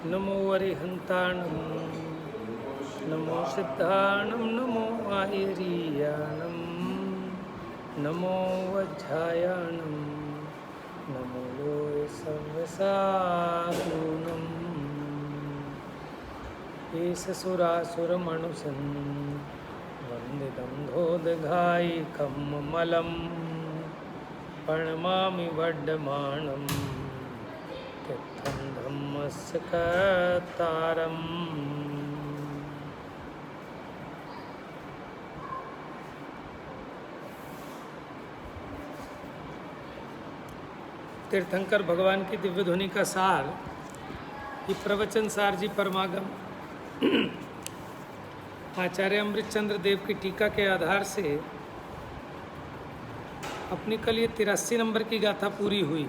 नमो अरिहंताणं नमो सिद्धाणं नमो आयरीयाणं नमो वज्रायाणं नमो लोय सर्वसाधूनं एषसुरासुरमणुसन् वन्दितं धोदघायिकं मलं प्रणमामि वड्डमाणं तीर्थं धम्मस्य कर्तारम्। तीर्थंकर भगवान की दिव्य ध्वनि का सार, ये प्रवचन सार जी परमागम आचार्य अमृतचंद्र देव की टीका के आधार से अपनी कल ये 83 नंबर की गाथा पूरी हुई।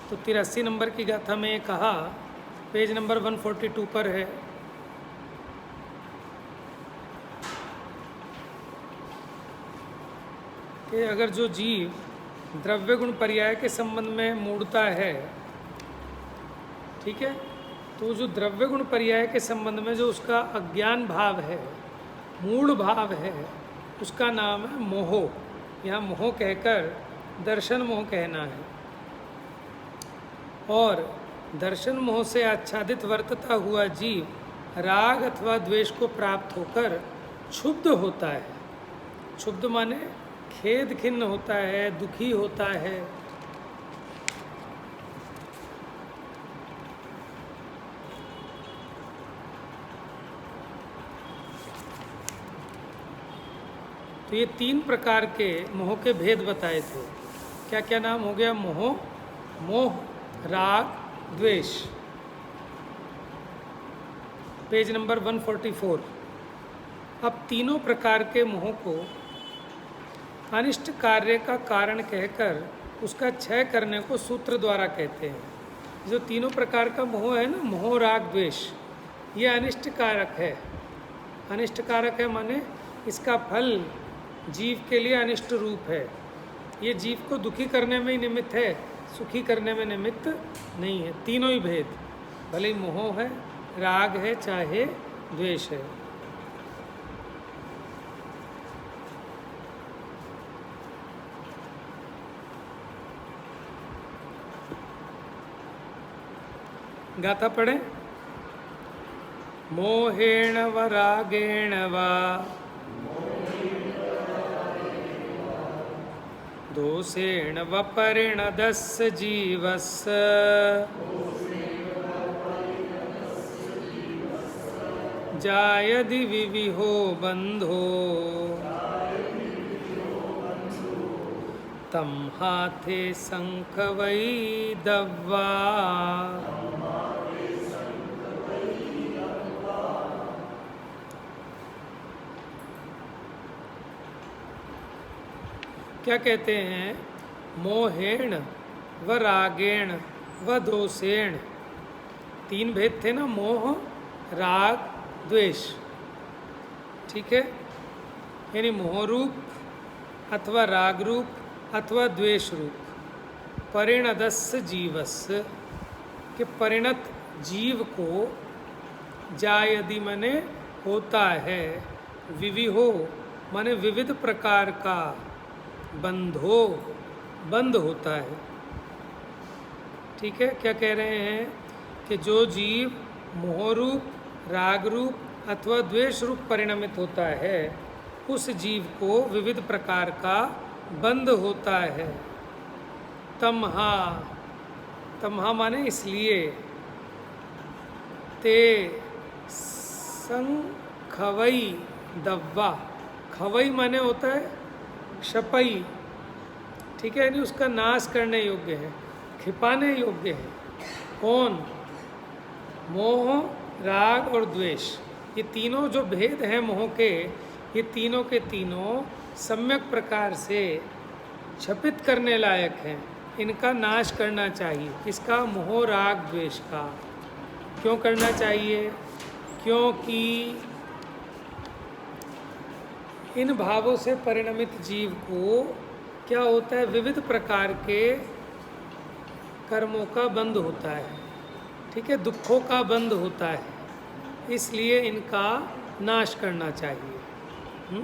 तो 83 नंबर की गाथा में ये कहा, पेज नंबर 142 पर है, कि अगर जो जीव द्रव्य गुण पर्याय के संबंध में मूढ़ता है, ठीक है, तो जो द्रव्य गुण पर्याय के संबंध में जो उसका अज्ञान भाव है, मूढ़ भाव है, उसका नाम है मोह। यहाँ मोह कहकर दर्शन मोह कहना है। और दर्शन मोह से आच्छादित वर्तता हुआ जीव राग अथवा द्वेष को प्राप्त होकर क्षुब्ध होता है। क्षुब्ध माने खेद खिन्न होता है, दुखी होता है। तो ये 3 प्रकार के मोह के भेद बताए थे। क्या क्या नाम हो गया? मोह, राग, द्वेष। Page number 144। अब तीनों प्रकार के मोह को अनिष्ट कार्य का कारण कहकर उसका क्षय करने को सूत्र द्वारा कहते हैं। जो तीनों प्रकार का मोह है ना, मोह, राग, द्वेष, ये अनिष्ट कारक है। अनिष्ट कारक है माने इसका फल जीव के लिए अनिष्ट रूप है। ये जीव को दुखी करने में ही निमित्त है, सुखी करने में निमित्त नहीं है। तीनों ही भेद, भले ही मोह है, राग है, चाहे द्वेष है। गाथा पढ़े। मोहेण व रागेण वा दोषेण व परिणदस्य जीवस्य जायदि विविहो बंधो तम हाथे शंख वै दव्वा। क्या कहते हैं? मोहेण व रागेण व दोषेण। 3 भेद थे ना, मोह, राग, द्वेष, ठीक है। यानी मोह रूप अथवा राग रूप अथवा द्वेष रूप। परिणदस्य जीवस्य, के परिणत जीव को, जायदि माने होता है, विविहो माने विविध प्रकार का, बंधो बंध होता है, ठीक है। क्या कह रहे हैं कि जो जीव मोह रूप, राग रूप अथवा द्वेष रूप परिणमित होता है, उस जीव को विविध प्रकार का बंध होता है। तमहा, तमहा माने इसलिए, ते संखवई दव्वा। खवई माने होता है क्षपई, ठीक है, यानी उसका नाश करने योग्य है, खिपाने योग्य है। कौन? मोह, राग और द्वेष। ये तीनों जो भेद हैं मोह के, ये तीनों के तीनों सम्यक प्रकार से क्षपित करने लायक हैं। इनका नाश करना चाहिए। किसका? मोह, राग, द्वेष का। क्यों करना चाहिए? क्योंकि इन भावों से परिणमित जीव को क्या होता है? विविध प्रकार के कर्मों का बंध होता है। ठीक है, दुखों का बंध होता है, इसलिए इनका नाश करना चाहिए।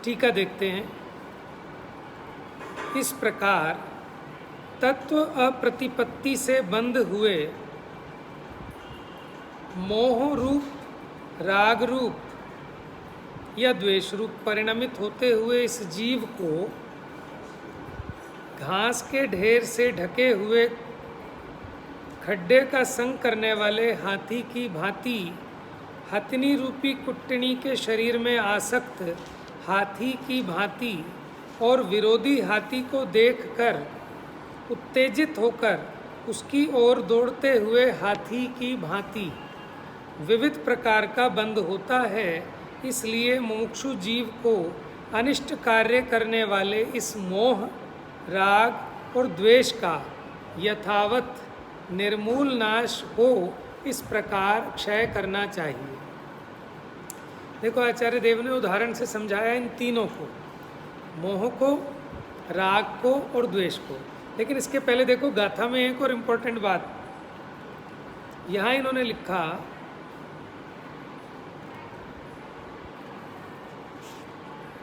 टीका देखते हैं। इस प्रकार तत्व अप्रतिपत्ति से बंध हुए मोह रूप, राग रूप या द्वेष रूप परिणमित होते हुए इस जीव को घास के ढेर से ढके हुए खड्डे का संग करने वाले हाथी की भांति हथनी रूपी कुट्टनी के शरीर में आसक्त हाथी की भांति और विरोधी हाथी को देखकर उत्तेजित होकर उसकी ओर दौड़ते हुए हाथी की भांति विविध प्रकार का बंध होता है। इसलिए मुमुक्षु जीव को अनिष्ट कार्य करने वाले इस मोह, राग और द्वेष का यथावत निर्मूल नाश हो इस प्रकार क्षय करना चाहिए। देखो, आचार्य देव ने उदाहरण से समझाया इन तीनों को, मोह को, राग को और द्वेष को। लेकिन इसके पहले देखो, गाथा में एक और इम्पोर्टेंट बात यहाँ इन्होंने लिखा,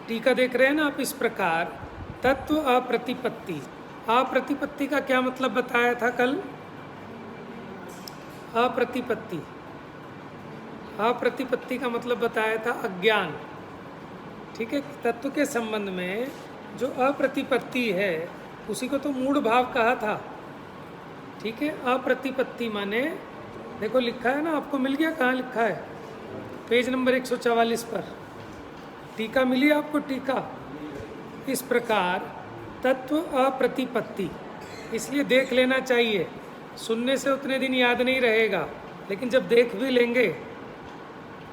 टीका देख रहे हैं ना आप। इस प्रकार तत्व अप्रतिपत्ति, अप्रतिपत्ति का क्या मतलब बताया था कल? अप्रतिपत्ति, अप्रतिपत्ति का मतलब बताया था अज्ञान। ठीक है, तत्व के संबंध में जो अप्रतिपत्ति है उसी को तो मूढ़ भाव कहा था। ठीक है, अप्रतिपत्ति माने देखो लिखा है ना, आपको मिल गया, कहाँ लिखा है? पेज नंबर 144 पर टीका मिली आपको, टीका। इस प्रकार तत्व अप्रतिपत्ति, इसलिए देख लेना चाहिए। सुनने से उतने दिन याद नहीं रहेगा, लेकिन जब देख भी लेंगे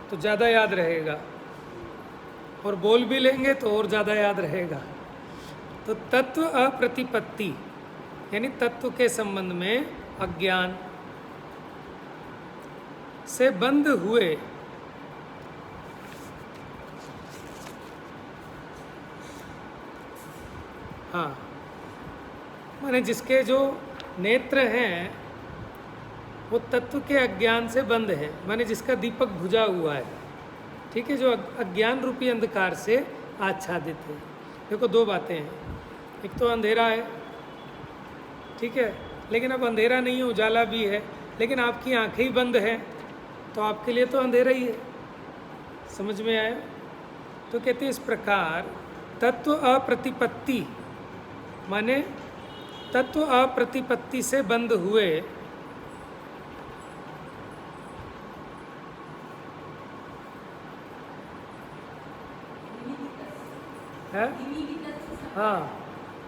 तो ज़्यादा याद रहेगा, और बोल भी लेंगे तो और ज़्यादा याद रहेगा। तो तत्व अप्रतिपत्ति यानी तत्व के संबंध में अज्ञान से बंध हुए हाँ, माने जिसके जो नेत्र हैं वो तत्व के अज्ञान से बंद है, माने जिसका दीपक बुझा हुआ है। ठीक है, जो अज्ञान रूपी अंधकार से आच्छादित है। देखो, दो बातें हैं, एक तो अंधेरा है, ठीक है, लेकिन अब अंधेरा नहीं है, उजाला भी है, लेकिन आपकी आंखें ही बंद हैं तो आपके लिए तो अंधेरा ही है। समझ में आया? तो कहते हैं इस प्रकार तत्व अप्रतिपत्ति माने तत्व अप्रतिपत्ति से बंध हुए है। हाँ,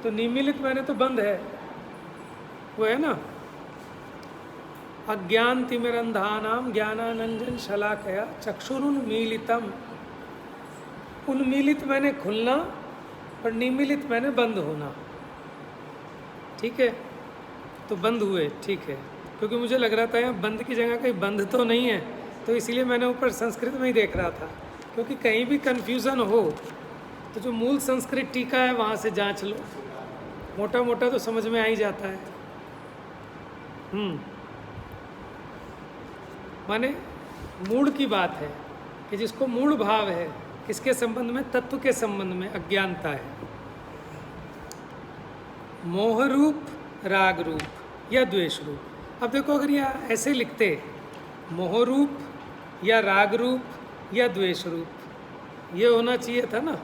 तो निमीलित मैंने तो बंद है, वो है ना, अज्ञान तिमिरंधानाम ज्ञानानंजन शलाकया चक्षुरुन्मीलितम। उन्मीलित मैंने खुलना और निमीलित मैंने बंद होना। ठीक है, तो बंद हुए, ठीक है, क्योंकि मुझे लग रहा था यहाँ बंद की जगह कहीं बंद तो नहीं है, तो इसलिए मैंने ऊपर संस्कृत में ही देख रहा था, क्योंकि कहीं भी कन्फ्यूज़न हो तो जो मूल संस्कृत टीका है वहाँ से जांच लो, मोटा मोटा तो समझ में आ ही जाता है। माने मूढ़ की बात है कि जिसको मूढ़ भाव है, किसके संबंध में? तत्व के संबंध में अज्ञानता है। मोह रूप, राग रूप या द्वेष रूप। अब देखो, अगर यह ऐसे लिखते मोह रूप या राग रूप या द्वेष रूप, ये होना चाहिए था ना।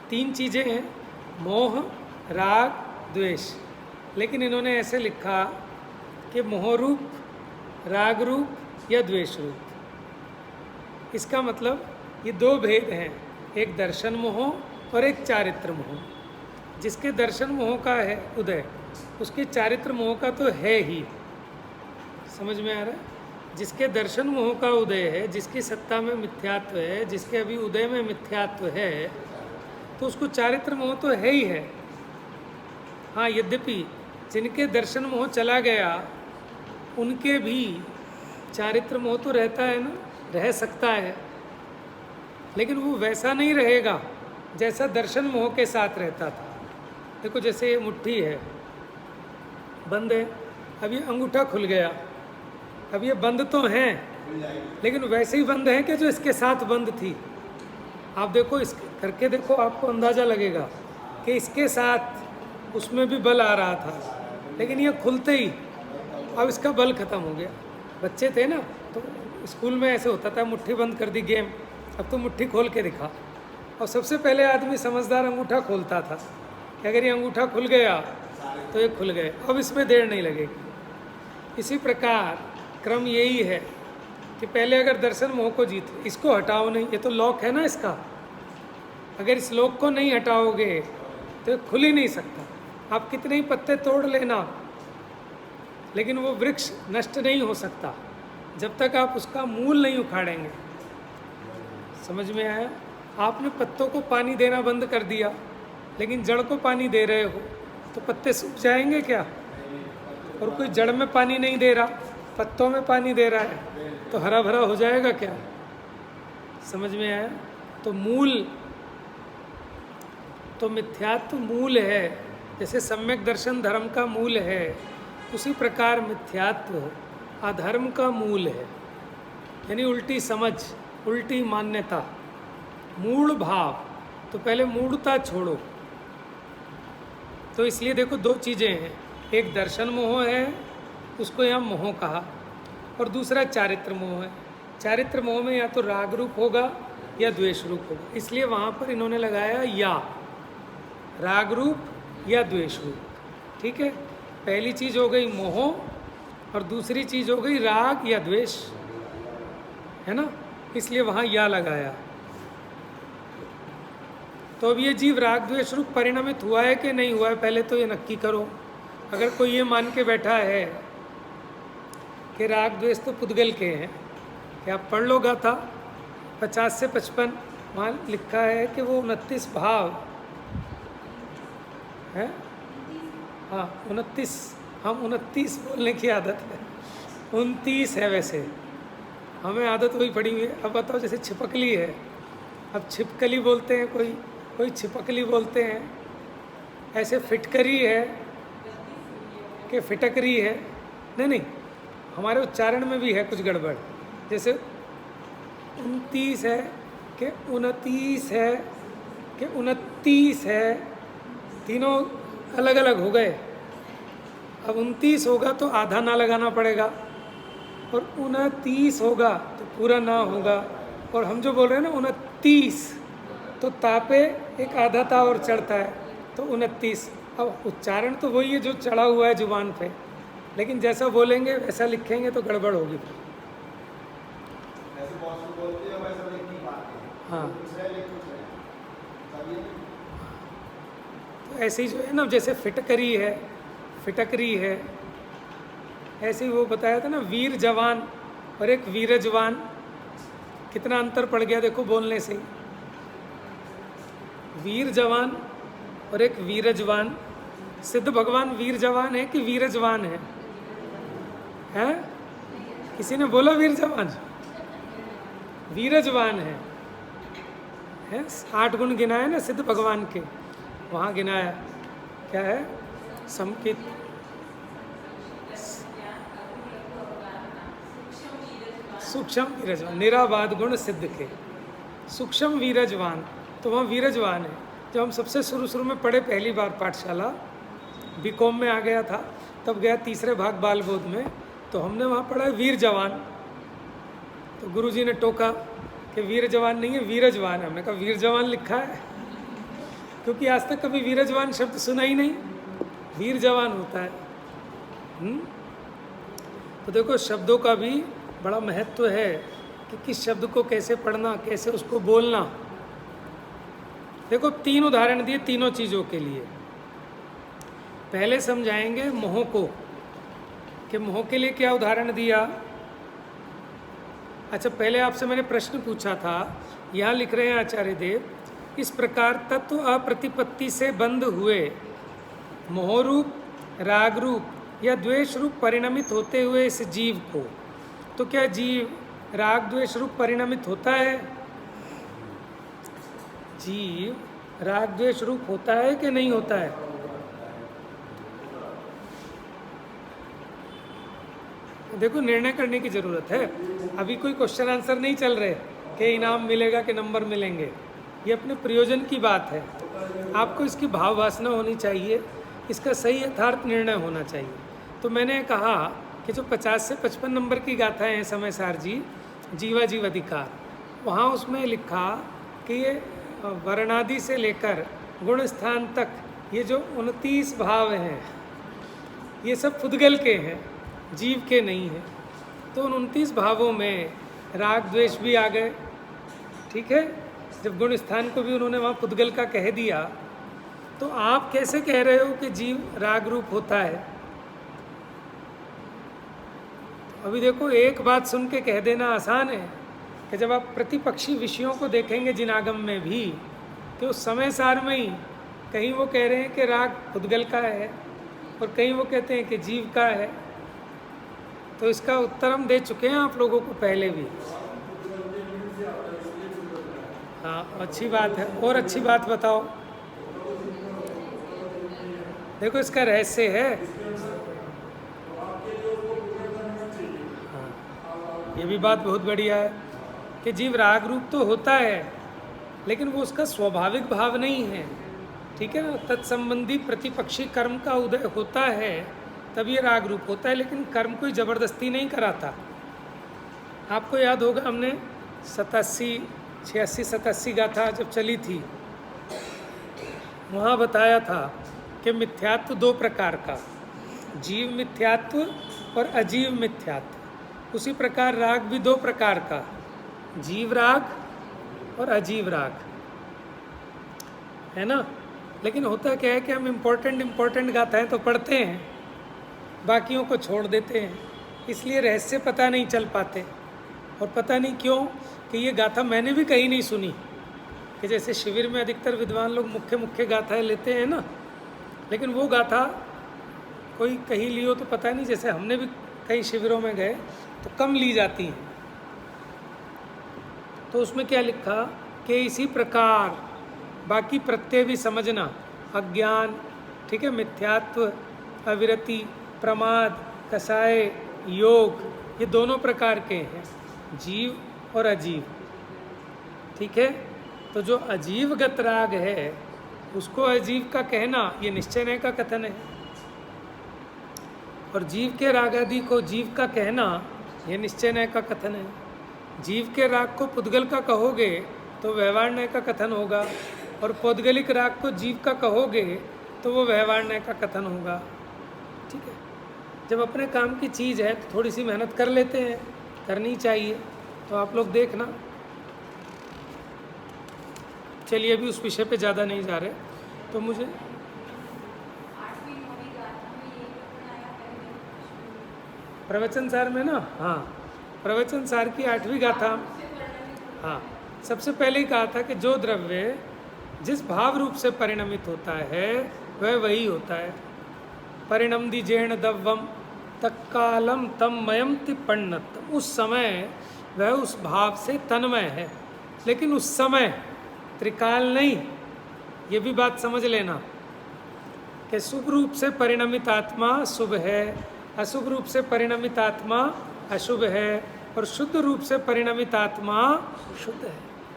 तीन चीज़ें हैं, मोह, राग, द्वेष, लेकिन इन्होंने ऐसे लिखा कि मोह रूप, राग रूप या द्वेष रूप। इसका मतलब ये दो भेद हैं, एक दर्शन मोह और एक चारित्र मोह। जिसके दर्शन मोह का है उदय, उसके चारित्र मोह का तो है ही। समझ में आ रहा है? जिसके दर्शन मोह का उदय है, जिसकी सत्ता में मिथ्यात्व है, जिसके अभी उदय में मिथ्यात्व है, तो उसको चारित्र मोह तो है ही है। हाँ, यद्यपि जिनके दर्शन मोह चला गया उनके भी चारित्र मोह तो रहता है ना, रह सकता है, लेकिन वो वैसा नहीं रहेगा जैसा दर्शन मोह के साथ रहता था। देखो, जैसे ये मुट्ठी है, बंद है, अब ये अंगूठा खुल गया, अब ये बंद तो हैं लेकिन वैसे ही बंद हैं कि जो इसके साथ बंद थी। आप देखो, इस करके देखो, आपको अंदाज़ा लगेगा कि इसके साथ उसमें भी बल आ रहा था, लेकिन ये खुलते ही अब इसका बल ख़त्म हो गया। बच्चे थे ना, तो स्कूल में ऐसे होता था, मुट्ठी बंद कर दी गेम, अब तो मुट्ठी खोल के दिखा। और सबसे पहले आदमी समझदार अंगूठा खोलता था कि अगर ये अंगूठा खुल गया तो ये खुल गए, अब इसमें देर नहीं लगेगी। इसी प्रकार क्रम यही है कि पहले अगर दर्शन मोह को जीत, इसको हटाओ नहीं, ये तो लॉक है ना इसका, अगर इस लॉक को नहीं हटाओगे तो ये खुल ही नहीं सकता। आप कितने ही पत्ते तोड़ लेना, लेकिन वो वृक्ष नष्ट नहीं हो सकता जब तक आप उसका मूल नहीं उखाड़ेंगे। समझ में आया? आपने पत्तों को पानी देना बंद कर दिया, लेकिन जड़ को पानी दे रहे हो तो पत्ते सूख जाएंगे क्या? और कोई जड़ में पानी नहीं दे रहा, पत्तों में पानी दे रहा है, तो हरा भरा हो जाएगा क्या? समझ में आया? तो मूल, तो मिथ्यात्व मूल है। जैसे सम्यक दर्शन धर्म का मूल है, उसी प्रकार मिथ्यात्व अधर्म का मूल है। यानी उल्टी समझ, उल्टी मान्यता, मूढ़ भाव। तो पहले मूढ़ता छोड़ो। तो इसलिए देखो, दो चीज़ें हैं, एक दर्शन मोह है, उसको यहाँ मोह कहा, और दूसरा चारित्र मोह है। चारित्र मोह में या तो राग रूप होगा या द्वेष रूप होगा, इसलिए वहाँ पर इन्होंने लगाया या, राग रूप या द्वेष रूप। ठीक है, पहली चीज़ हो गई मोह और दूसरी चीज़ हो गई राग या द्वेष, है ना, इसलिए वहाँ या लगाया। तो अब ये जीव राग द्वेष रूप परिणमित हुआ है कि नहीं हुआ है, पहले तो ये नक्की करो। अगर कोई ये मान के बैठा है कि राग द्वेष तो पुद्गल के हैं, कि आप पढ़ लो गाथा 50 से 55, वहाँ लिखा है कि वो 29 भाव है। हाँ 29, हम 29 बोलने की आदत है, 29 है वैसे, हमें आदत वही पड़ी हुई है। अब बताओ, जैसे छिपकली है, अब छिपकली बोलते हैं, कोई छिपकली बोलते हैं, ऐसे फिटकरी है कि फिटकरी है, नहीं, हमारे उच्चारण में भी है कुछ गड़बड़। जैसे 29 है कि 29 है कि 29 है, तीनों अलग अलग हो गए। अब 29 होगा तो आधा ना लगाना पड़ेगा, और 29 होगा तो पूरा ना होगा। और हम जो बोल रहे हैं ना 29, तो तापे एक आधा ता और चढ़ता है, तो 29। अब उच्चारण तो वही है जो चढ़ा हुआ है जुबान पे, लेकिन जैसा बोलेंगे वैसा लिखेंगे तो गड़बड़ होगी। हाँ, तो ऐसे ही जो है ना, जैसे फिटकरी है, फिटकरी है, ऐसे ही वो बताया था ना, वीर जवान और एक वीरजवान, कितना अंतर पड़ गया देखो बोलने से। वीर जवान और एक वीरजवान। सिद्ध भगवान वीर जवान है कि वीरजवान है? हैं? किसी ने बोला वीर जवान? वीरजवान है। 8 गुण गिनाए ना सिद्ध भगवान के, वहाँ गिनाया क्या है? समकित, सूक्ष्म वीरजवान, निराबाद गुण सिद्ध के, सूक्ष्म वीरजवान, तो वहाँ वीरजवान है। जब हम सबसे शुरू में पढ़े पहली बार पाठशाला, बीकॉम में आ गया था, तब गया तीसरे भाग बाल बोध में, तो हमने वहाँ पढ़ा वीर जवान। तो गुरुजी ने टोका कि वीर जवान नहीं है, वीरजवान है। हमने कहा वीर जवान लिखा है, क्योंकि आज तक कभी वीरजवान शब्द सुना ही नहीं, वीर जवान होता है। तो देखो, शब्दों का भी बड़ा महत्व है कि किस शब्द को कैसे पढ़ना, कैसे उसको बोलना। देखो 3 उदाहरण दिए तीनों चीज़ों के लिए। पहले समझाएंगे मोह को, कि मोह के लिए क्या उदाहरण दिया। अच्छा, पहले आपसे मैंने प्रश्न पूछा था, यहाँ लिख रहे हैं आचार्य देव, इस प्रकार तत्व अप्रतिपत्ति से बंद हुए मोह रूप, राग रूप या द्वेष रूप परिणमित होते हुए इस जीव को, तो क्या जीव राग द्वेष रूप परिणमित होता है? जीव राग द्वेष रूप होता है कि नहीं होता है? देखो निर्णय करने की ज़रूरत है। अभी कोई क्वेश्चन आंसर नहीं चल रहे कि इनाम मिलेगा कि नंबर मिलेंगे। ये अपने प्रयोजन की बात है। आपको इसकी भाव वासना होनी चाहिए, इसका सही यथार्थ निर्णय होना चाहिए। तो मैंने कहा कि जो 50 से 55 नंबर की गाथाएं हैं समय सार जी, जीवा जीव अधिकार, वहाँ उसमें लिखा कि ये वर्णादि से लेकर गुण स्थान तक ये जो 29 भाव हैं ये सब पुद्गल के हैं, जीव के नहीं हैं। तो उन 29 भावों में राग द्वेष भी आ गए। ठीक है, जब गुण स्थान को भी उन्होंने वहाँ पुद्गल का कह दिया, तो आप कैसे कह रहे हो कि जीव राग रूप होता है? अभी देखो, एक बात सुन के कह देना आसान है कि जब आप प्रतिपक्षी विषयों को देखेंगे जिन आगम में भी, तो उस समय सार में ही कहीं वो कह रहे हैं कि राग पुद्गल का है और कहीं वो कहते हैं कि जीव का है। तो इसका उत्तर हम दे चुके हैं आप लोगों को पहले भी। हाँ, अच्छी बात है। और अच्छी बात बताओ। देखो इसका रहस्य है। हाँ, ये भी बात बहुत बढ़िया है कि जीव राग रूप तो होता है, लेकिन वो उसका स्वाभाविक भाव नहीं है। ठीक है ना, तत्संबंधी प्रतिपक्षी कर्म का उदय होता है तब ये राग रूप होता है, लेकिन कर्म कोई ज़बरदस्ती नहीं कराता। आपको याद होगा हमने 86 गाथा जब चली थी, वहाँ बताया था कि मिथ्यात्व दो प्रकार का, जीव मिथ्यात्व और अजीव मिथ्यात्व। उसी प्रकार राग भी दो प्रकार का, जीव राग और अजीव राग, है ना। लेकिन होता क्या है कि हम इम्पोर्टेंट गाथाएं तो पढ़ते हैं, बाकियों को छोड़ देते हैं, इसलिए रहस्य पता नहीं चल पाते। और पता नहीं क्यों कि ये गाथा मैंने भी कहीं नहीं सुनी, कि जैसे शिविर में अधिकतर विद्वान लोग मुख्य गाथाएं लेते हैं ना, लेकिन वो गाथा कोई कहीं ली हो तो पता नहीं। जैसे हमने भी कई शिविरों में गए तो कम ली जाती हैं। तो उसमें क्या लिखा कि इसी प्रकार बाकी प्रत्यय भी समझना, अज्ञान, ठीक है, मिथ्यात्व, अविरति, प्रमाद, कसाय, योग, ये दोनों प्रकार के हैं, जीव और अजीव। ठीक है, तो जो अजीवगत राग है उसको अजीव का कहना ये निश्चय का कथन है, और जीव के राग आदि को जीव का कहना ये निश्चय का कथन है। जीव के राग को पुद्गल का कहोगे तो व्यवहार का कथन होगा, और पौद्गलिक राग को जीव का कहोगे तो वो व्यवहार का कथन होगा। ठीक है, जब अपने काम की चीज़ है तो थोड़ी सी मेहनत कर लेते हैं, करनी चाहिए। तो आप लोग देखना। चलिए अभी उस विषय पे ज़्यादा नहीं जा रहे। तो मुझे प्रवचन सार में ना, हाँ, प्रवचन सार की 8वीं गाथा, हाँ, सबसे पहले ही कहा था कि जो द्रव्य जिस भाव रूप से परिणमित होता है वह वही होता है। परिणम दीजेण दव्वम तत्कालम तम मयम तिपन्नत, उस समय वह उस भाव से तन्मय है, लेकिन उस समय त्रिकाल नहीं। ये भी बात समझ लेना कि शुभ रूप से परिणमित आत्मा शुभ है, अशुभ रूप से परिणमित आत्मा अशुभ है, और शुद्ध रूप से परिणमित आत्मा शुद्ध है।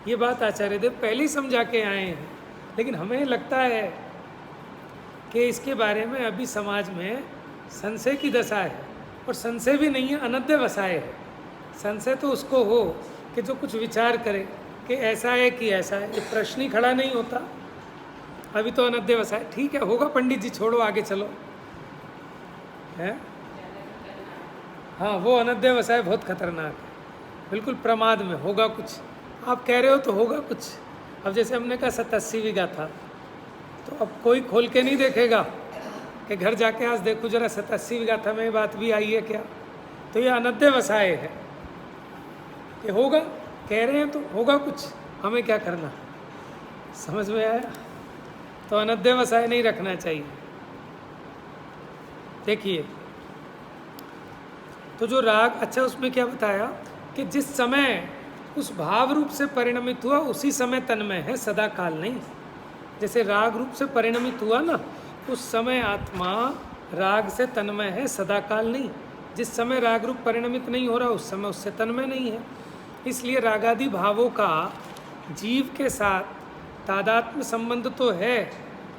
ये बात आचार्य देव पहले ही समझा के आए हैं, लेकिन हमें लगता है कि इसके बारे में अभी समाज में संशय की दशा है, और संशय भी नहीं है, अनध्यवसाय है। संशय तो उसको हो कि जो कुछ विचार करे कि ऐसा है कि ऐसा है, ये प्रश्न ही खड़ा नहीं होता। अभी तो अनध्यवसाय। ठीक है, होगा पंडित जी, छोड़ो आगे चलो, है। हाँ, वो अनध्यवसाय बहुत खतरनाक है, बिल्कुल प्रमाद में होगा कुछ। आप कह रहे हो तो होगा कुछ। अब जैसे हमने कहा 87वीं गाथा, तो अब कोई खोल के नहीं देखेगा कि घर जाके आज देखो जरा 87वीं गाथा में ये बात भी आई है क्या। तो ये अनध्यवसाय है कि होगा, कह रहे हैं तो होगा कुछ, हमें क्या करना। समझ में आया? तो अनध्यवसाय नहीं रखना चाहिए। देखिए, तो जो राग, अच्छा उसमें क्या बताया कि जिस समय उस भाव रूप से परिणमित हुआ उसी समय तन्मय है, सदा काल नहीं। जैसे राग रूप से परिणमित हुआ ना, उस समय आत्मा राग से तन्मय है, सदा काल नहीं। जिस समय राग रूप परिणमित नहीं हो रहा उस समय उससे तन्मय नहीं है। इसलिए रागादि भावों का जीव के साथ तादात्म्य संबंध तो है,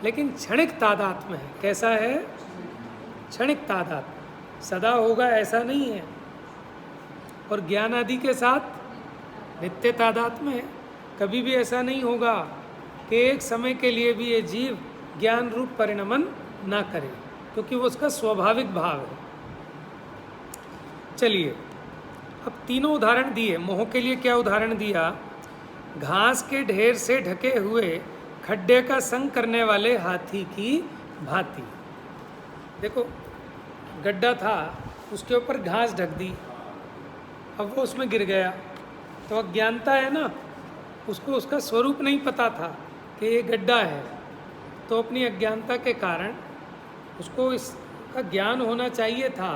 लेकिन क्षणिक तादात्म्य है। कैसा है? क्षणिक तादात्म्य, सदा होगा ऐसा नहीं है। और ज्ञान आदि के साथ नित्य तादात्म्य है। कभी भी ऐसा नहीं होगा कि एक समय के लिए भी ये जीव ज्ञान रूप परिणमन ना करे, क्योंकि वो उसका स्वाभाविक भाव है। चलिए, अब तीनों उदाहरण दिए। मोह के लिए क्या उदाहरण दिया? घास के ढेर से ढके हुए खड्डे का संग करने वाले हाथी की भांति। देखो, गड्ढा था, उसके ऊपर घास ढक दी, अब वो उसमें गिर गया, तो अज्ञानता है ना, उसको उसका स्वरूप नहीं पता था कि ये गड्ढा है। तो अपनी अज्ञानता के कारण उसको इसका ज्ञान होना चाहिए था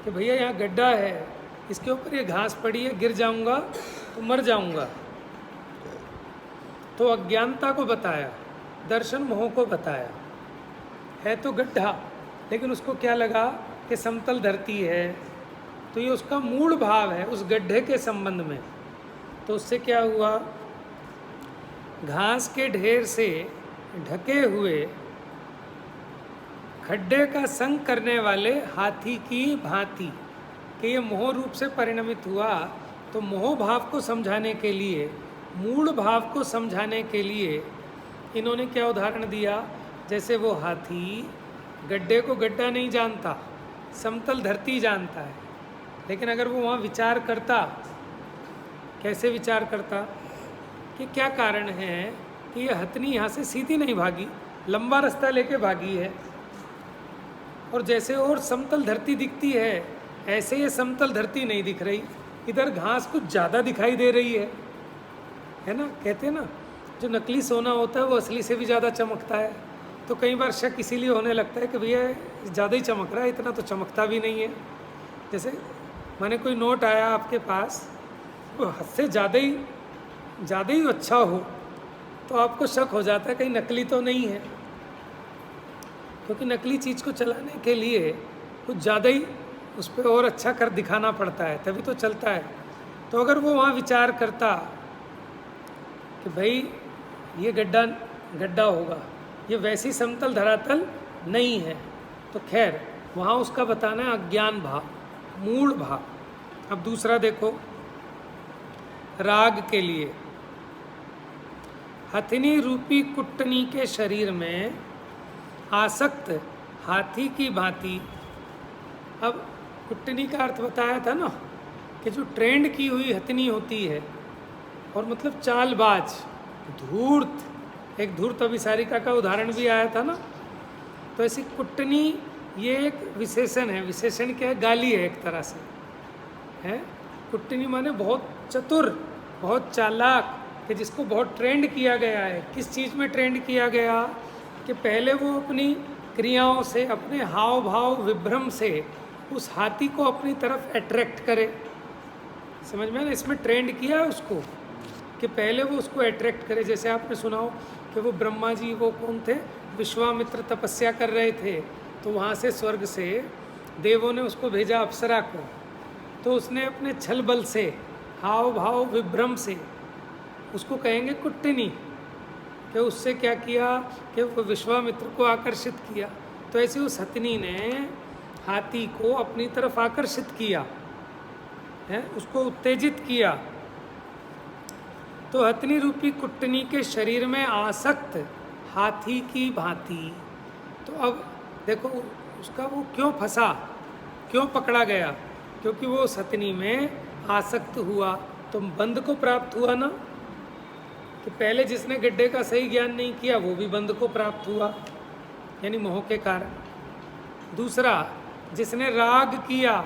कि भैया यहाँ गड्ढा है, इसके ऊपर ये घास पड़ी है, गिर जाऊँगा तो मर जाऊँगा। तो अज्ञानता को बताया, दर्शन मोह को बताया। है तो गड्ढा, लेकिन उसको क्या लगा कि समतल धरती है, तो ये उसका मूल भाव है उस गड्ढे के संबंध में। तो उससे क्या हुआ? घास के ढेर से ढके हुए खड्डे का संग करने वाले हाथी की भांति कि ये मोह रूप से परिणमित हुआ। तो मोह भाव को समझाने के लिए, मूल भाव को समझाने के लिए इन्होंने क्या उदाहरण दिया? जैसे वो हाथी गड्ढे को गड्ढा नहीं जानता, समतल धरती जानता है, लेकिन अगर वो वहाँ विचार करता, कैसे विचार करता कि क्या कारण है कि ये हथनी यहाँ से सीधी नहीं भागी, लंबा रास्ता लेके भागी है, और जैसे और समतल धरती दिखती है ऐसे ये समतल धरती नहीं दिख रही, इधर घास कुछ ज़्यादा दिखाई दे रही है ना। कहते हैं ना, जो नकली सोना होता है वो असली से भी ज़्यादा चमकता है। तो कई बार शक इसीलिए होने लगता है कि भैया ज़्यादा ही चमक रहा है, इतना तो चमकता भी नहीं है। जैसे माने कोई नोट आया आपके पास, वो हद से ज़्यादा ही अच्छा हो, तो आपको शक हो जाता है कहीं नकली तो नहीं है, क्योंकि नकली चीज़ को चलाने के लिए कुछ ज़्यादा ही उस पर और अच्छा कर दिखाना पड़ता है, तभी तो चलता है। तो अगर वो वहाँ विचार करता कि भाई ये गड्ढा होगा, ये वैसी समतल धरातल नहीं है, तो खैर वहाँ उसका बताना है अज्ञान भाव, मूल भाव। अब दूसरा देखो, राग के लिए हथिनी रूपी कुट्टनी के शरीर में आसक्त हाथी की भांति। अब कुट्टनी का अर्थ बताया था ना कि जो ट्रेंड की हुई हथिनी होती है, और मतलब चालबाज, धूर्त, एक धूर्त अभिसारिका का उदाहरण भी आया था ना। तो ऐसी कुट्टनी ये एक विशेषण है। विशेषण क्या है? गाली है एक तरह से, है। कुट्टनी माने बहुत चतुर, बहुत चालाक, कि जिसको बहुत ट्रेंड किया गया है। किस चीज़ में ट्रेंड किया गया? कि पहले वो अपनी क्रियाओं से, अपने हाव भाव विभ्रम से उस हाथी को अपनी तरफ अट्रैक्ट करे। समझ में ना, इसमें ट्रेंड किया है उसको कि पहले वो उसको अट्रैक्ट करे। जैसे आपने सुना हो कि वो ब्रह्मा जी, वो कौन थे, विश्वामित्र तपस्या कर रहे थे, तो वहाँ से स्वर्ग से देवों ने उसको भेजा अप्सरा को, तो उसने अपने छल बल से, हाव भाव विभ्रम से, उसको कहेंगे कुट्टनी, कि उससे क्या किया कि वो विश्वामित्र को आकर्षित किया। तो ऐसे उस हथिनी ने हाथी को अपनी तरफ आकर्षित किया है, उसको उत्तेजित किया। तो हथिनी रूपी कुट्टनी के शरीर में आसक्त हाथी की भांति। तो अब देखो उसका वो क्यों फंसा, क्यों पकड़ा गया? क्योंकि वो उस हथिनी में आसक्त हुआ। तो बंध को प्राप्त हुआ ना, कि पहले जिसने गड्ढे का सही ज्ञान नहीं किया वो भी बंध को प्राप्त हुआ, यानी मोह के कारण। दूसरा, जिसने राग किया,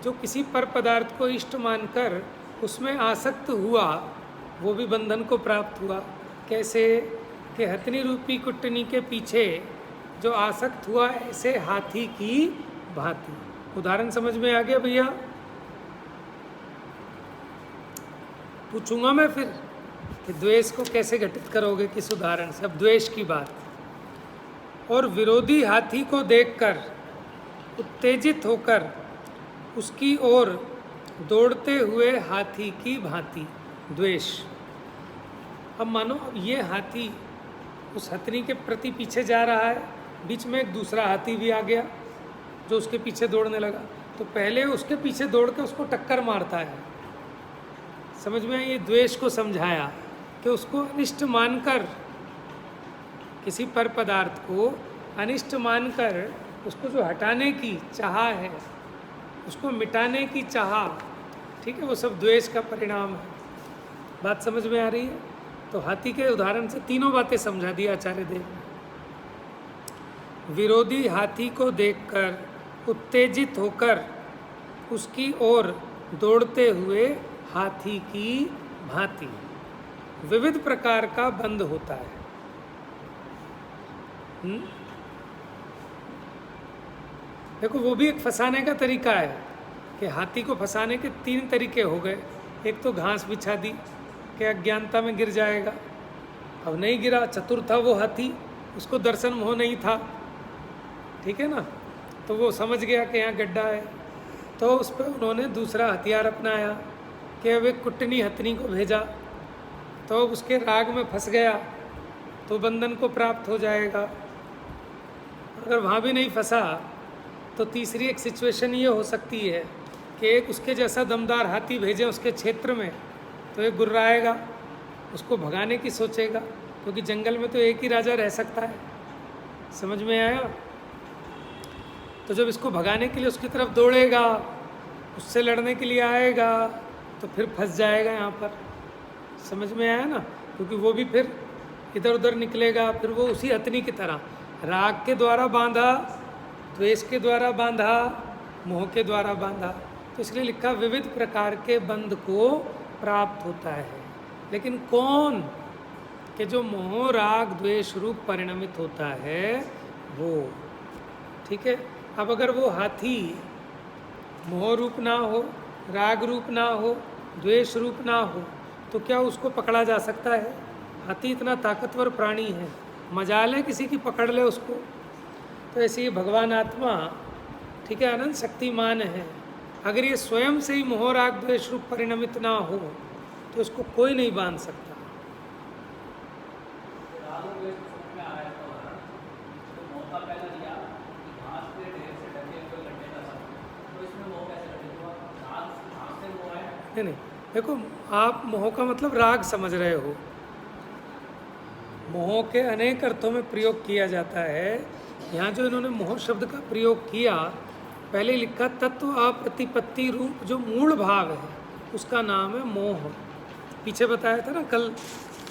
जो किसी पर पदार्थ को इष्ट मानकर उसमें आसक्त हुआ, वो भी बंधन को प्राप्त हुआ। कैसे? कि हथिनी रूपी कुट्टनी के पीछे जो आसक्त हुआ, ऐसे हाथी की भांति। उदाहरण समझ में आ गया भैया? पूछूंगा मैं फिर कि द्वेष को कैसे घटित करोगे, किस उदाहरण से। अब द्वेष की बात। और विरोधी हाथी को देखकर उत्तेजित होकर उसकी ओर दौड़ते हुए हाथी की भांति द्वेष। अब मानो ये हाथी उस हथनी के प्रति पीछे जा रहा है, बीच में एक दूसरा हाथी भी आ गया जो उसके पीछे दौड़ने लगा, तो पहले उसके पीछे दौड़ के उसको टक्कर मारता है। समझ में ये द्वेष को समझाया कि उसको अनिष्ट मानकर, किसी पर पदार्थ को अनिष्ट मानकर उसको जो हटाने की चाह है, उसको मिटाने की चाह, ठीक है, वो सब द्वेष का परिणाम है। बात समझ में आ रही है? तो हाथी के उदाहरण से तीनों बातें समझा दी आचार्य देव ने। विरोधी हाथी को देखकर उत्तेजित होकर उसकी ओर दौड़ते हुए हाथी की भांति विविध प्रकार का बंध होता है। देखो वो भी एक फंसाने का तरीका है कि हाथी को फंसाने के 3 तरीके हो गए। एक तो घास बिछा दी कि अज्ञानता में गिर जाएगा, अब नहीं गिरा, चतुर था वो हाथी, उसको दर्शन मोह नहीं था, ठीक है ना, तो वो समझ गया कि यहाँ गड्ढा है, तो उस पर उन्होंने दूसरा हथियार अपनाया कि अब एक कुटनी हथनी को भेजा, तो उसके राग में फंस गया तो बंधन को प्राप्त हो जाएगा। अगर वहाँ भी नहीं फंसा तो तीसरी एक सिचुएशन ये हो सकती है कि एक उसके जैसा दमदार हाथी भेजें उसके क्षेत्र में, तो एक गुर्राएगा, उसको भगाने की सोचेगा, क्योंकि जंगल में तो एक ही राजा रह सकता है। समझ में आया? तो जब इसको भगाने के लिए उसकी तरफ दौड़ेगा, उससे लड़ने के लिए आएगा, तो फिर फंस जाएगा यहाँ पर। समझ में आया ना? क्योंकि वो भी फिर इधर उधर निकलेगा, फिर वो उसी हथनी की तरह राग के द्वारा बांधा, द्वेष के द्वारा बांधा, मोह के द्वारा बांधा। तो इसलिए लिखा विविध प्रकार के बंध को प्राप्त होता है। लेकिन कौन? कि जो मोह राग द्वेष रूप परिणमित होता है वो, ठीक है। अब अगर वो हाथी मोह रूप ना हो, राग रूप ना हो, द्वेष रूप ना हो, तो क्या उसको पकड़ा जा सकता है? हाथी इतना ताकतवर प्राणी है, मजाल है किसी की पकड़ ले उसको। तो ऐसे ही भगवान आत्मा, ठीक है, अनंत शक्तिमान है। अगर ये स्वयं से ही मोह राग द्वेष रूप परिणमित ना हो तो इसको कोई नहीं बांध सकता। नहीं, देखो आप मोह का मतलब राग समझ रहे हो। मोह के अनेक अर्थों में प्रयोग किया जाता है। यहाँ जो इन्होंने मोह शब्द का प्रयोग किया, पहले लिखा तत्व अप्रतिपत्ति रूप जो मूल भाव है उसका नाम है मोह। पीछे बताया था ना कल,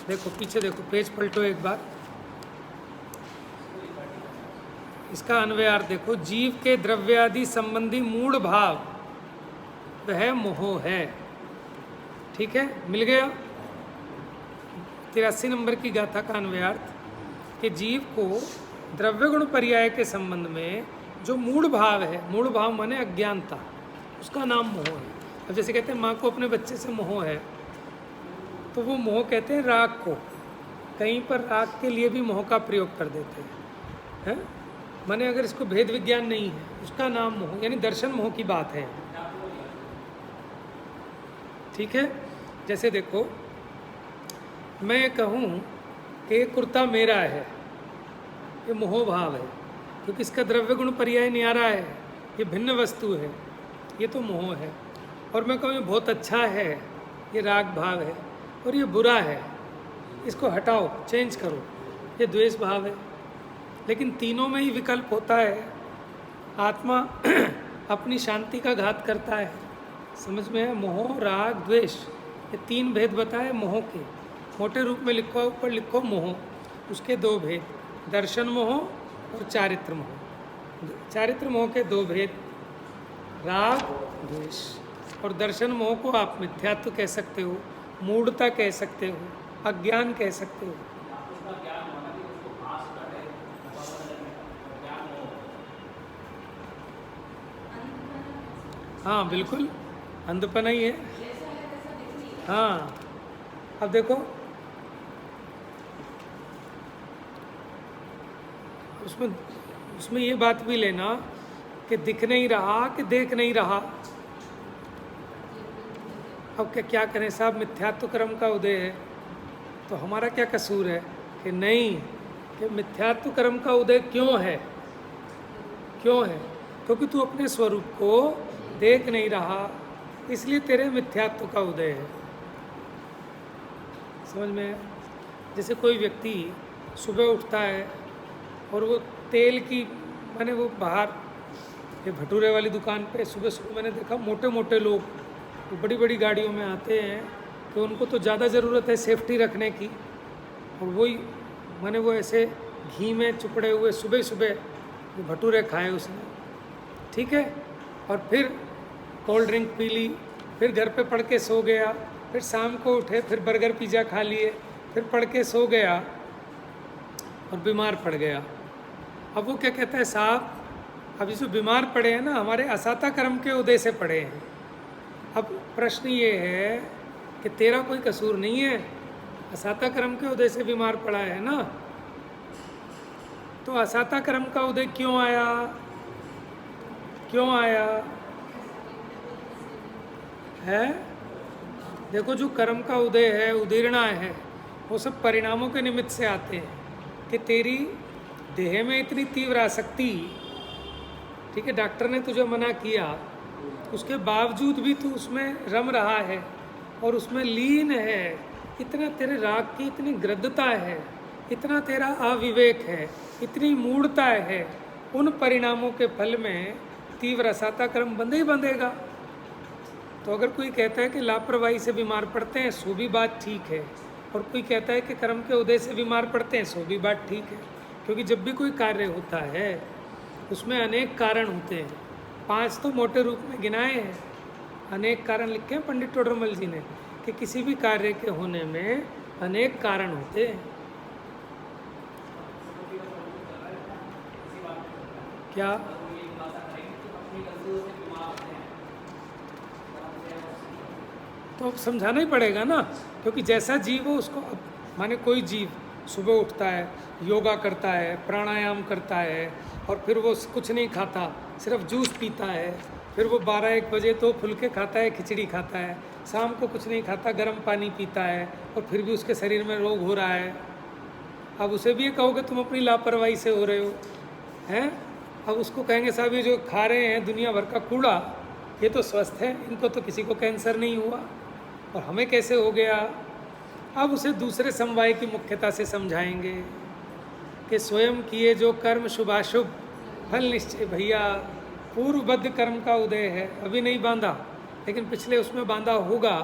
देखो पीछे देखो, पेज पलटो एक बार, इसका अन्वयार्थ देखो। जीव के द्रव्यादि संबंधी मूल भाव वह मोह है, ठीक है, मिल गया। 83 नंबर की गाथा का अन्वयार्थ कि जीव को द्रव्य गुण पर्याय के संबंध में जो मूल भाव है, मूल भाव माने अज्ञानता, उसका नाम मोह है। अब जैसे कहते हैं माँ को अपने बच्चे से मोह है, तो वो मोह कहते हैं राग को। कहीं पर राग के लिए भी मोह का प्रयोग कर देते हैं, माने अगर इसको भेद विज्ञान नहीं है उसका नाम मोह, यानी दर्शन मोह की बात है, ठीक है। जैसे देखो मैं कहूँ कि ये कुर्ता मेरा है, ये मोह भाव है, क्योंकि इसका द्रव्य गुण पर्याय न्यारा है, ये भिन्न वस्तु है, ये तो मोह है। और मैं कहूँ ये बहुत अच्छा है, ये राग भाव है। और ये बुरा है, इसको हटाओ, चेंज करो, ये द्वेष भाव है। लेकिन तीनों में ही विकल्प होता है। आत्मा अपनी शांति का घात करता है। समझ में है? मोह राग द्वेष, ये 3 भेद बताए मोह के। मोटे रूप में लिखो, ऊपर लिखो मोह, उसके 2 भेद, दर्शन मोह और चारित्र मोह। चारित्र मोह के 2 भेद, राग द्वेष। और दर्शन मोह को आप मिथ्यात्व कह सकते हो, मूढ़ता कह सकते हो, अज्ञान कह सकते हो। हाँ बिल्कुल, अंधपना ही है। हाँ अब देखो उसमें ये बात भी लेना कि दिख नहीं रहा कि देख नहीं रहा, अब क्या करें साहब, मिथ्यात्व कर्म का उदय है, तो हमारा क्या कसूर है? कि नहीं, कि मिथ्यात्व कर्म का उदय क्यों है? क्यों है? क्योंकि तू अपने स्वरूप को देख नहीं रहा, इसलिए तेरे मिथ्यात्व का उदय है। समझ में? जैसे कोई व्यक्ति सुबह उठता है और वो तेल की, मैंने वो बाहर ये भटूरे वाली दुकान पे सुबह सुबह मैंने देखा मोटे मोटे लोग वो बड़ी बड़ी गाड़ियों में आते हैं कि उनको तो ज़्यादा ज़रूरत है सेफ्टी रखने की, और वही मैंने वो ऐसे घी में चुपड़े हुए सुबह सुबह वो भटूरे खाए उसने, ठीक है, और फिर कोल्ड ड्रिंक पी ली, फिर घर पे पढ़ के सो गया, फिर शाम को उठे फिर बर्गर पिज़्ज़ा खा लिए, फिर पढ़ के सो गया और बीमार पड़ गया। अब वो क्या कहता है, साहब अभी जो बीमार पड़े हैं ना, हमारे असाता कर्म के उदय से पड़े हैं। अब प्रश्न ये है कि तेरा कोई कसूर नहीं है, असाता कर्म के उदय से बीमार पड़ा है ना, तो असाता कर्म का उदय क्यों आया? क्यों आया है? देखो, जो कर्म का उदय है, उदीर्णा है, वो सब परिणामों के निमित्त से आते हैं। कि तेरी देह में इतनी तीव्र आसक्ति, ठीक है, डॉक्टर ने तुझे मना किया, उसके बावजूद भी तू उसमें रम रहा है और उसमें लीन है, इतना तेरे राग की इतनी गृद्धता है, इतना तेरा अविवेक है, इतनी मूढ़ता है, उन परिणामों के फल में तीव्र असाता कर्म बंधे ही बंधेगा। तो अगर कोई कहता है कि लापरवाही से बीमार पड़ते हैं, सो भी बात ठीक है, और कोई कहता है कि कर्म के उदय से बीमार पड़ते हैं, सो भी बात ठीक है। क्योंकि जब भी कोई कार्य होता है उसमें अनेक कारण होते हैं, 5 तो मोटे रूप में गिनाए हैं, अनेक कारण लिखे हैं पंडित टोडरमल जी ने, कि किसी भी कार्य के होने में अनेक कारण होते हैं। क्या? तो अब समझाना ही पड़ेगा ना, क्योंकि जैसा जीव हो उसको, अब माने कोई जीव सुबह उठता है, योगा करता है, प्राणायाम करता है, और फिर वो कुछ नहीं खाता, सिर्फ जूस पीता है, फिर वो 12-1 बजे तो फुलके खाता है, खिचड़ी खाता है, शाम को कुछ नहीं खाता, गर्म पानी पीता है, और फिर भी उसके शरीर में रोग हो रहा है। अब उसे भी ये कहोगे तुम अपनी लापरवाही से हो रहे हो, हैं? अब उसको कहेंगे साहब ये जो खा रहे हैं दुनिया भर का कूड़ा, ये तो स्वस्थ है, इनको तो किसी को कैंसर नहीं हुआ, और हमें कैसे हो गया? अब उसे दूसरे समवाय की मुख्यता से समझाएंगे कि स्वयं किए जो कर्म शुभाशुभ फल निश्चय, भैया पूर्वबद्ध कर्म का उदय है, अभी नहीं बांधा लेकिन पिछले उसमें बांधा होगा।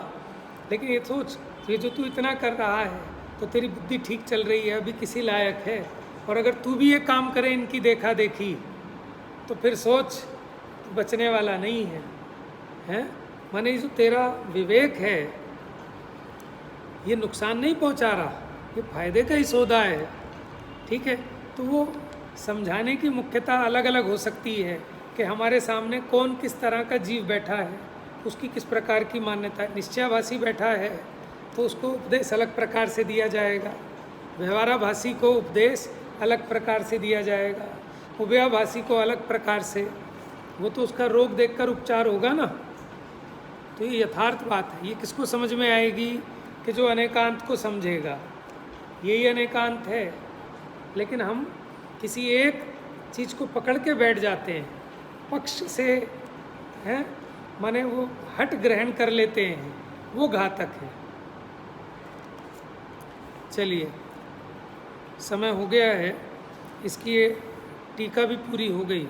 लेकिन ये सोच, ये जो तू इतना कर रहा है तो तेरी बुद्धि ठीक चल रही है, अभी किसी लायक है, और अगर तू भी ये काम करे इनकी देखा देखी तो फिर सोच तू बचने वाला नहीं है, हैं? माने जो तेरा विवेक है ये नुकसान नहीं पहुंचा रहा, ये फायदे का ही सौदा है, ठीक है। तो वो समझाने की मुख्यता अलग अलग हो सकती है कि हमारे सामने कौन किस तरह का जीव बैठा है, उसकी किस प्रकार की मान्यता है। निश्चयाभासी बैठा है तो उसको उपदेश अलग प्रकार से दिया जाएगा, व्यवहाराभासी को उपदेश अलग प्रकार से दिया जाएगा, उभयाभासी को अलग प्रकार से। वो तो उसका रोग देखकर उपचार होगा ना। तो ये यथार्थ बात है। ये किसको समझ में आएगी? कि जो अनेकांत को समझेगा, यही अनेकांत है। लेकिन हम किसी एक चीज़ को पकड़ के बैठ जाते हैं, पक्ष से, हैं, माने वो हट ग्रहण कर लेते हैं, वो घातक है। चलिए, समय हो गया है, इसकी ये टीका भी पूरी हो गई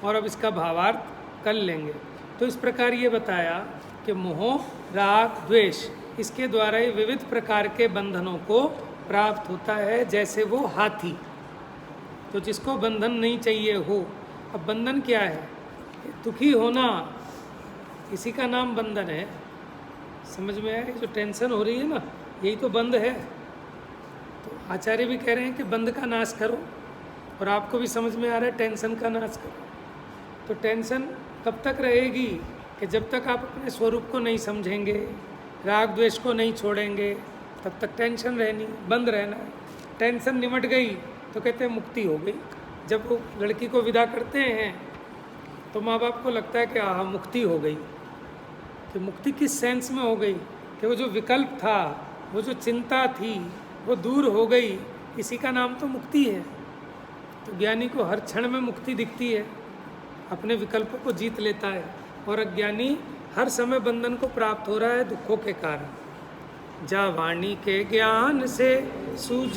और अब इसका भावार्थ कर लेंगे। तो इस प्रकार ये बताया कि मोह, राग, द्वेष, इसके द्वारा ये विविध प्रकार के बंधनों को प्राप्त होता है, जैसे वो हाथी। तो जिसको बंधन नहीं चाहिए हो, अब बंधन क्या है? दुखी होना, इसी का नाम बंधन है। समझ में आए? जो टेंशन हो रही है ना, यही तो बंध है। तो आचार्य भी कह रहे हैं कि बंध का नाश करो, और आपको भी समझ में आ रहा है टेंशन का नाश करो। तो टेंशन कब तक रहेगी? कि जब तक आप अपने स्वरूप को नहीं समझेंगे, राग द्वेष को नहीं छोड़ेंगे, तब तक टेंशन रहनी, बंद रहना है। टेंशन निमट गई तो कहते हैं मुक्ति हो गई। जब वो लड़की को विदा करते हैं तो माँ बाप को लगता है कि हाँ मुक्ति हो गई, कि मुक्ति किस सेंस में हो गई कि वो जो विकल्प था, वो जो चिंता थी, वो दूर हो गई, इसी का नाम तो मुक्ति है। तो ज्ञानी को हर क्षण में मुक्ति दिखती है, अपने विकल्पों को जीत लेता है, और अज्ञानी हर समय बंधन को प्राप्त हो रहा है दुखों के कारण। जा वाणी के ज्ञान से सूझे